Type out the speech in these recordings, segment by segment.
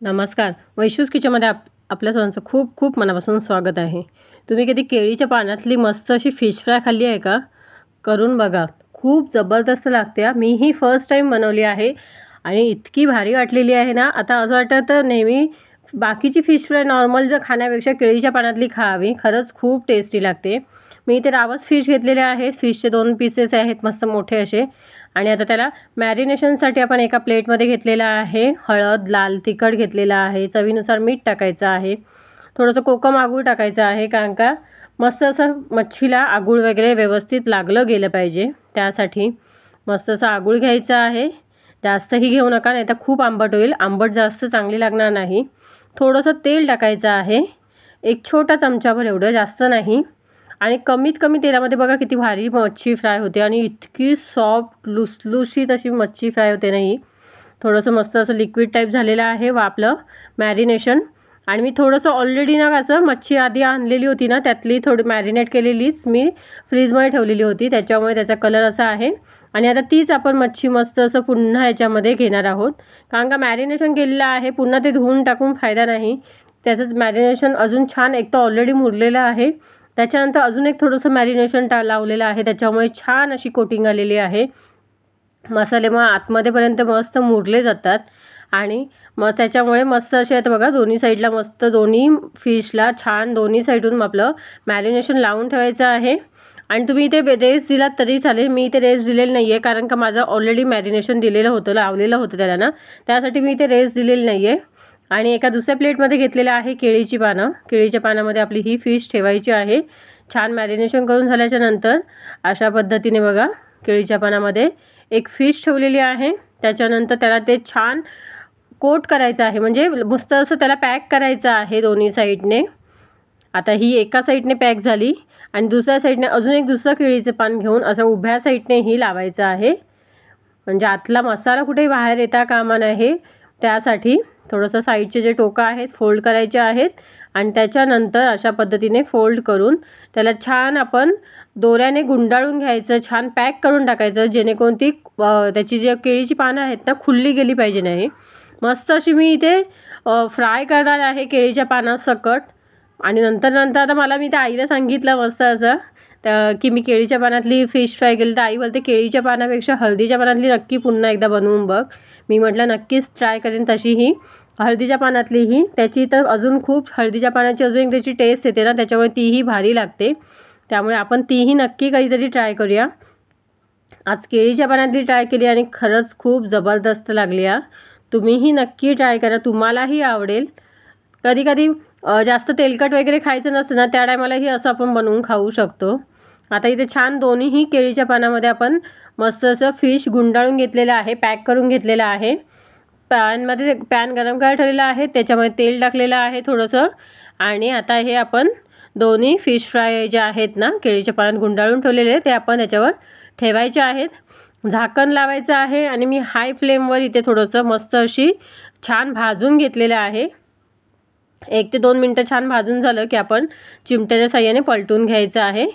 नमस्कार. वैशूज किचनमध्ये आपल्या सर्वांचं खूप खूप मनापासून स्वागत आहे. तुम्ही कधी केळीच्या पानातली मस्त अशी फिश फ्राय खाल्ली आहे का? करून बघा. खूप जबरदस्त लागते हां. मीही फर्स्ट टाईम बनवली आहे आणि इतकी भारी वाटलेली आहे ना, आता असं वाटतं तर नेहमी बाकीची फिश फ्राय नॉर्मल जर खाण्यापेक्षा केळीच्या पानातली खावी. खरंच खूप टेस्टी लागते. मी इथे रावस फिश घेतलेले आहेत. फिशचे 2 पीसेस आहेत मस्त मोठे असे. आणि आता त्याला मॅरिनेशनसाठी आपण एका प्लेटमध्ये घेतलेला आहे. हळद, लाल तिखट घेतलेला आहे. चवीनुसार मीठ टाकायचं आहे. थोडंसं कोकम आगूळ टाकायचं आहे, कारण का मस्त असं मच्छीला आगूळ वगैरे व्यवस्थित लागलं गेलं पाहिजे. त्यासाठी मस्त असं आगूळ घ्यायचं आहे. जास्तही घेऊ नका, नाही तर खूप आंबट होईल. आंबट जास्त चांगली लागणार नाही. थोडंसं तेल टाकायचं आहे. एक छोटा चमचाभर एवढं, जास्त नाही. आणि कमीत कमी तेलामध्ये बघा किती भारी मच्छी फ्राय होते आणि इतकी सॉफ्ट लुसलुशीत अशी मच्छी फ्राय होते ना ही. थोडंसं मस्त असं लिक्विड टाईप झालेलं आहे आपलं मॅरिनेशन. आणि मी थोडंसं ऑलरेडी ना असं मच्छी आधी आणलेली होती ना, त्यातली थोडी मॅरिनेट केलेलीच मी फ्रीजमध्ये ठेवलेली होती, त्याच्यामुळे त्याचा कलर असा आहे. आणि आता तीच आपण मच्छी मस्त असं पुन्हा याच्यामध्ये घेणार आहोत, कारण का मॅरिनेशन केलेलं आहे. पुन्हा ते धुवून टाकून फायदा नाही. त्याचंच मॅरिनेशन अजून छान, एक तर ऑलरेडी मुरलेलं आहे, त्याच्यानंतर अजून एक थोडंसं मॅरिनेशन लावलेलं आहे, त्याच्यामुळे छान अशी कोटिंग आलेली आहे. मसाले मग आतमध्येपर्यंत मस्त मुरले जातात आणि मग त्याच्यामुळे मस्त असे आहेत बघा. दोन्ही साईडला मस्त दोन्ही फिशला छान दोन्ही साईडून आपलं मॅरिनेशन लावून ठेवायचं आहे. आणि तुम्ही इथे रेस्ट दिलात तरी चालेल. मी इथे रेस्ट दिलेलं नाही आहे, कारण का माझं ऑलरेडी मॅरिनेशन दिलेलं होतं, लावलेलं होतं त्याला ना, त्यासाठी मी इथे रेस्ट दिलेली नाही आहे. आणि एका दुसऱ्या प्लेटमध्ये घेतलेलं आहे केळीची पानं. केळीच्या पानामध्ये आपली ही फिश ठेवायची आहे. छान मॅरिनेशन करून झाल्याच्या नंतर अशा पद्धतीने बघा केळीच्या पानामध्ये एक फिश ठेवलेली आहे. त्याच्यानंतर त्याला ते छान कोट करायचं आहे, म्हणजे मस्त असं त्याला पॅक करायचं आहे दोन्ही साईडने. आता ही एका साईडने पॅक झाली आणि दुसऱ्या साईडने अजून एक दुसरं केळीचं पान घेऊन असं उभ्या साईडने ही लावायचं आहे, म्हणजे आतला मसाला कुठेही बाहेर येता कामा नये. त्यासाठी थोडंसं साईडचे जे टोकं आहेत फोल्ड करायचे आहेत आणि त्याच्यानंतर अशा पद्धतीने फोल्ड करून त्याला छान आपण दोऱ्याने गुंडाळून घ्यायचं, छान पॅक करून टाकायचं, जेणेकरून ती त्याची जी केळीची पानं आहेत ना खुलली गेली पाहिजे नाही. मस्त अशी मी इथे फ्राय करणार आहे केळीच्या पानासकट. आणि नंतर आता मला मी त्या आईला सांगितलं मस्त असं की मी केळीच्या पानातली फिश फ्राय केली, तर आई बोलते केळीच्या पानापेक्षा हळदीच्या पानातली नक्की पुन्हा एकदा बनवून बघ. मी म्हटलं नक्कीच ट्राय करेन तशीही. हळदीच्या पानातलीही त्याची तर अजून खूप, हळदीच्या पानाची अजून एक त्याची टेस्ट येते ना, त्याच्यामुळे तीही भारी लागते. त्यामुळे आपण तीही नक्की कधीतरी ट्राय करूया. आज केळीच्या पानातली ट्राय केली आणि खरंच खूप जबरदस्त लागली आहे. तुम्हीही नक्की ट्राय करा, तुम्हालाही आवडेल. कधी कधी जास्त तेलकट वगैरे खायचं नसतं ना, त्या टायमालाही असं आपण बनवून खाऊ शकतो. आता इथे छान दोन्हीही केळीच्या पानामध्ये आपण मस्त असं फिश गुंडाळून घेतलेलं आहे, पॅक करून घेतलेलं आहे. पॅनमध्ये पॅन गरम करायला ठेवलेला आहे, त्याच्यामध्ये तेल टाकलेलं आहे थोडंसं. आणि आता हे आपण दोन्ही फिश फ्राय जे आहेत ना केळीच्या पानात गुंडाळून ठेवलेले, ते आपण त्याच्यावर ठेवायचे आहेत. झाकण लावायचं आहे आणि मी हाय फ्लेमवर इथे थोडंसं मस्त अशी छान भाजून घेतलेलं आहे. 1 ते 2 मिनटं छान भाजून झालं की आपण चिमट्याच्या साहाय्याने पलटून घ्यायचं आहे.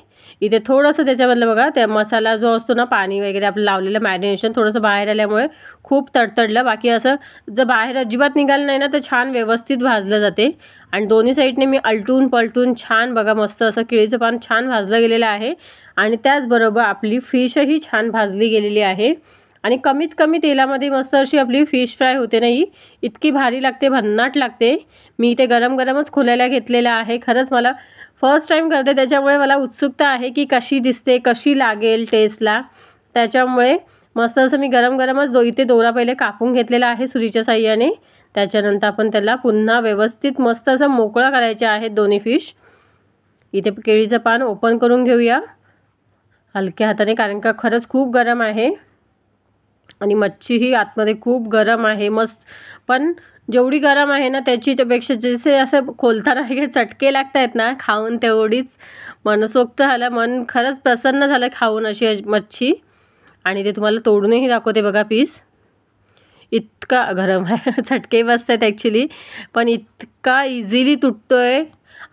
इथे थोडंसं त्याच्यामधलं बघा त्या मसाला जो असतो ना, पाणी वगैरे आपलं लावलेलं मॅरिनेशन थोडंसं बाहेर आल्यामुळे खूप तडतडलं. बाकी असं जर बाहेर अजिबात निघालं नाही ना, तर छान व्यवस्थित भाजलं जाते. आणि दोन्ही साईडने मी अलटून पलटून छान बघा मस्त असं केळीचं पान छान भाजलं गेलेलं आहे. आणि त्याचबरोबर आपली फिशही छान भाजली गेलेली आहे. आणि कमीत कमी तेलामध्ये मस्त अशी आपली फिश फ्राय होते नाही, इतकी भारी लागते, भन्नाट लागते. मी इथे गरम गरमच खोलायला घेतलेलं आहे. खरंच मला फर्स्ट टाईम करते, त्याच्यामुळे मला उत्सुकता आहे की कशी दिसते, कशी लागेल टेस्टला. त्याच्यामुळे मस्त असं मी गरम गरमच इथे दोरा पहिले कापून घेतलेला आहे सुरीच्या साहाय्याने. त्याच्यानंतर आपण त्याला पुन्हा व्यवस्थित मस्त असं मोकळं करायचे आहेत दोन्ही फिश. इथे केळीचं पान ओपन करून घेऊया हलक्या हाताने, कारण का खरंच खूप गरम आहे आणि मच्छीही आतमध्ये खूप गरम आहे. मस्त पण जेवढी गरम आहे ना त्याच्यापेक्षा जसे असं खोलताना हे चटके लागत आहेत ना खाऊन, तेवढीच मनसोक्त झालं, मन खरंच प्रसन्न झालं खाऊन अशी मच्छी. आणि ते तुम्हाला तोडूनही दाखवते बघा पीस. इतका गरम आहे, चटके बसत आहेत ॲक्च्युली, पण इतका इझिली तुटतोय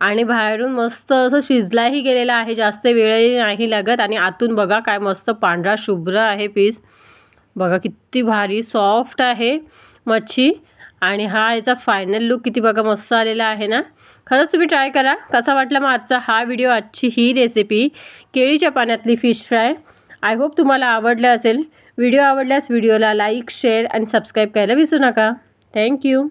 आणि बाहेरून मस्त असं शिजलाही गेलेला आहे, जास्त वेळही नाही लागत. आणि आतून बघा काय मस्त पांढरा शुभ्र आहे पीस. बघा किती भारी सॉफ्ट आहे मच्छी. आणि हा याचा फायनल लुक किती बघा मस्त आलेला आहे ना. खरंच तुम्ही ट्राय करा. कसा वाटला मग आजचा हा व्हिडिओ, आजची ही रेसिपी केळीच्या पाण्यातली फिश फ्राय. आय होप तुम्हाला आवडलं असेल. व्हिडिओ आवडल्यास व्हिडिओला लाईक, शेअर आणि सबस्क्राईब करायला विसरू नका. थँक्यू.